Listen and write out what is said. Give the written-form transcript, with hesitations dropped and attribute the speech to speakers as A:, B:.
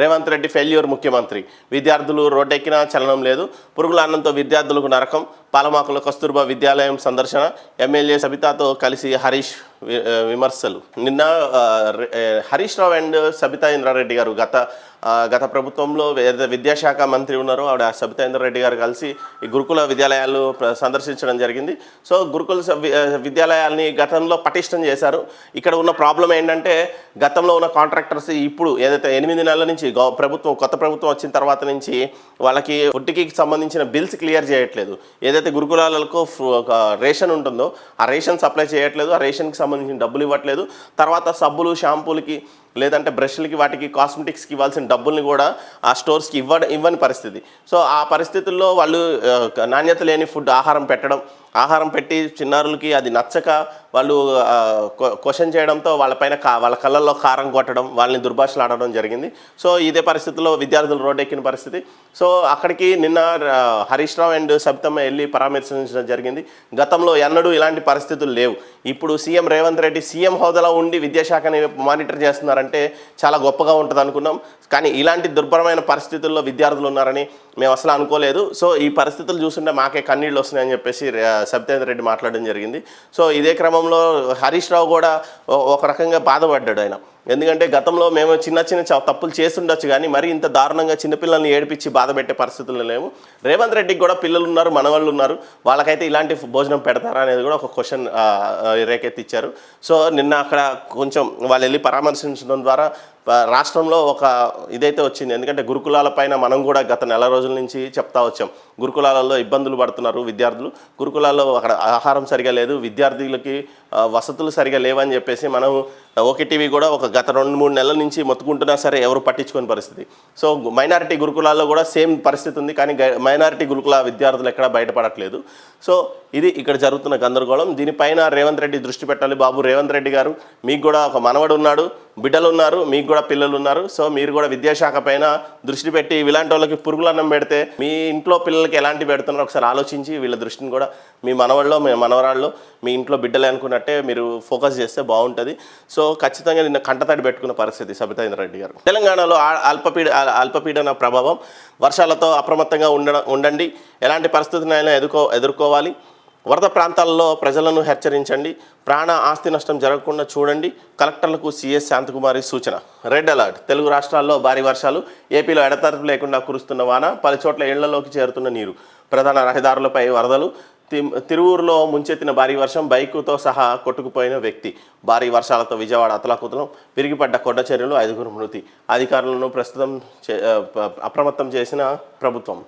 A: Revanth Reddy failure ముఖ్యమంత్రి. విద్యార్థులు రోడ్డెక్కినా చలనం లేదు. పురుగుల అన్నంతో విద్యార్థులకు నరకం. పాలమాకుల కస్తూర్బా విద్యాలయం సందర్శన. ఎమ్మెల్యే సబితాతో కలిసి హరీష్ విమర్శలు. నిన్న హరీష్ రావు అండ్ సబితా ఇంద్రారెడ్డి గారు గత ప్రభుత్వంలో విద్యాశాఖ మంత్రి ఉన్నారు. ఆవిడ సబితా ఇంద్రారెడ్డి గారు కలిసి ఈ గురుకుల విద్యాలయాలు సందర్శించడం జరిగింది. సో గురుకుల విద్యాలయాల్ని గతంలో పటిష్టం చేశారు. ఇక్కడ ఉన్న ప్రాబ్లం ఏంటంటే గతంలో ఉన్న కాంట్రాక్టర్స్ ఇప్పుడు ఏదైతే 8 నెలల నుంచి కొత్త ప్రభుత్వం వచ్చిన తర్వాత నుంచి వాళ్ళకి ఫుడ్కి సంబంధించిన బిల్స్ క్లియర్ చేయట్లేదు. ఏదైతే గురుకులాలకు రేషన్ ఉంటుందో ఆ రేషన్ సప్లై చేయట్లేదు. ఆ రేషన్కి సంబంధించిన డబ్బులు ఇవ్వట్లేదు. తర్వాత సబ్బులు, షాంపూలకి లేదంటే బ్రష్లకి, వాటికి కాస్మెటిక్స్కి ఇవ్వాల్సిన డబ్బుల్ని కూడా ఆ స్టోర్స్కి ఇవ్వని పరిస్థితి. సో ఆ పరిస్థితుల్లో వాళ్ళు నాణ్యత లేని ఆహారం పెట్టి చిన్నారులకి అది నచ్చక వాళ్ళు క్వశ్చన్ చేయడంతో వాళ్ళ కళ్ళల్లో కారం కొట్టడం, వాళ్ళని దుర్భాషలాడడం జరిగింది. సో ఇదే పరిస్థితుల్లో విద్యార్థులు రోడ్డెక్కిన పరిస్థితి. సో అక్కడికి నిన్న హరీష్ రావు అండ్ సబితమ్మ వెళ్ళి పరామర్శించడం జరిగింది. గతంలో ఎన్నడూ ఇలాంటి పరిస్థితులు లేవు. ఇప్పుడు సీఎం రేవంత్ రెడ్డి సీఎం హోదాలో ఉండి విద్యాశాఖని మానిటర్ చేస్తున్నారంటే చాలా గొప్పగా ఉంటుంది అనుకున్నాం. కానీ ఇలాంటి దుర్భరమైన పరిస్థితుల్లో విద్యార్థులు ఉన్నారని మేము అసలు అనుకోలేదు. సో ఈ పరిస్థితులు చూస్తుంటే మాకే కన్నీళ్ళు వస్తున్నాయని చెప్పేసి సబితేంద్ర రెడ్డి మాట్లాడడం జరిగింది. సో ఇదే క్రమంలో హరీష్ రావు కూడా ఒక రకంగా బాధపడ్డాడు ఆయన. ఎందుకంటే గతంలో మేము చిన్న తప్పులు చేస్తుండొచ్చు కానీ మరి ఇంత దారుణంగా చిన్నపిల్లల్ని ఏడిపించి బాధ పెట్టే పరిస్థితుల్లో లేవు. రేవంత్ రెడ్డికి కూడా పిల్లలు ఉన్నారు, మనవాళ్ళు ఉన్నారు. వాళ్ళకైతే ఇలాంటి భోజనం పెడతారా అనేది కూడా ఒక క్వశ్చన్ రేకెత్తిచ్చారు. సో నిన్న అక్కడ కొంచెం వాళ్ళు వెళ్ళి పరామర్శించడం ద్వారా రాష్ట్రంలో ఒక ఇదైతే వచ్చింది. ఎందుకంటే గురుకులాల పైన మనం కూడా గత నెల రోజుల నుంచి చెప్తా వచ్చాం. గురుకులాలలో ఇబ్బందులు పడుతున్నారు విద్యార్థులు. గురుకులాల్లో అక్కడ ఆహారం సరిగా లేదు, విద్యార్థులకి వసతులు సరిగా లేవని చెప్పేసి మనం ఓకేటీవీ కూడా గత 2-3 నెలల నుంచి మొత్తుకుంటున్నా సరే ఎవరు పట్టించుకునే పరిస్థితి. సో మైనారిటీ గురుకులాల్లో కూడా సేమ్ పరిస్థితి ఉంది. కానీ మైనారిటీ గురుకుల విద్యార్థులు ఎక్కడా బయటపడట్లేదు. సో ఇది ఇక్కడ జరుగుతున్న గందరగోళం. దీనిపైన రేవంత్ రెడ్డి దృష్టి పెట్టాలి. బాబు రేవంత్ రెడ్డి గారు, మీకు కూడా ఒక మనవడు ఉన్నాడు, బిడ్డలు ఉన్నారు, మీకు కూడా పిల్లలు ఉన్నారు. సో మీరు కూడా విద్యాశాఖ పైన దృష్టి పెట్టి ఇలాంటి వాళ్ళకి పురుగులన్నం పెడితే మీ ఇంట్లో పిల్లలకి ఎలాంటి పెడుతున్నారో ఒకసారి ఆలోచించి వీళ్ళ దృష్టిని కూడా మీ మనవళ్ళలో, మీ మనవరాళ్ళు, మీ ఇంట్లో బిడ్డలే అనుకున్నట్టే మీరు ఫోకస్ చేస్తే బాగుంటుంది. సో ఖచ్చితంగా నిన్న కంటతడి పెట్టుకున్న పరిస్థితి సబితా ఇంద్రారెడ్డి గారు. తెలంగాణలో అల్పపీడన ప్రభావం, వర్షాలతో అప్రమత్తంగా ఉండండి. ఎలాంటి పరిస్థితులైనా ఎదుర్కోవాలి. వరద ప్రాంతాల్లో ప్రజలను హెచ్చరించండి. ప్రాణ ఆస్తి నష్టం జరగకుండా చూడండి. కలెక్టర్లకు సీఎస్ శాంతకుమారి సూచన. Red alert. తెలుగు రాష్ట్రాల్లో భారీ వర్షాలు. ఏపీలో ఎడతెరపి లేకుండా కురుస్తున్న వాన. 10 చోట్ల ఇళ్లలోకి చేరుతున్న నీరు. ప్రధాన రహదారులపై వరదలు. తిరువూరులో ముంచెత్తిన భారీ వర్షం. బైకుతో సహా కొట్టుకుపోయిన వ్యక్తి. భారీ వర్షాలతో విజయవాడ అతలాకుతలం. విరిగిపడ్డ కొండ చర్యలు. 5 మృతి. అధికారులను ప్రస్తుతం అప్రమత్తం చేసిన ప్రభుత్వం.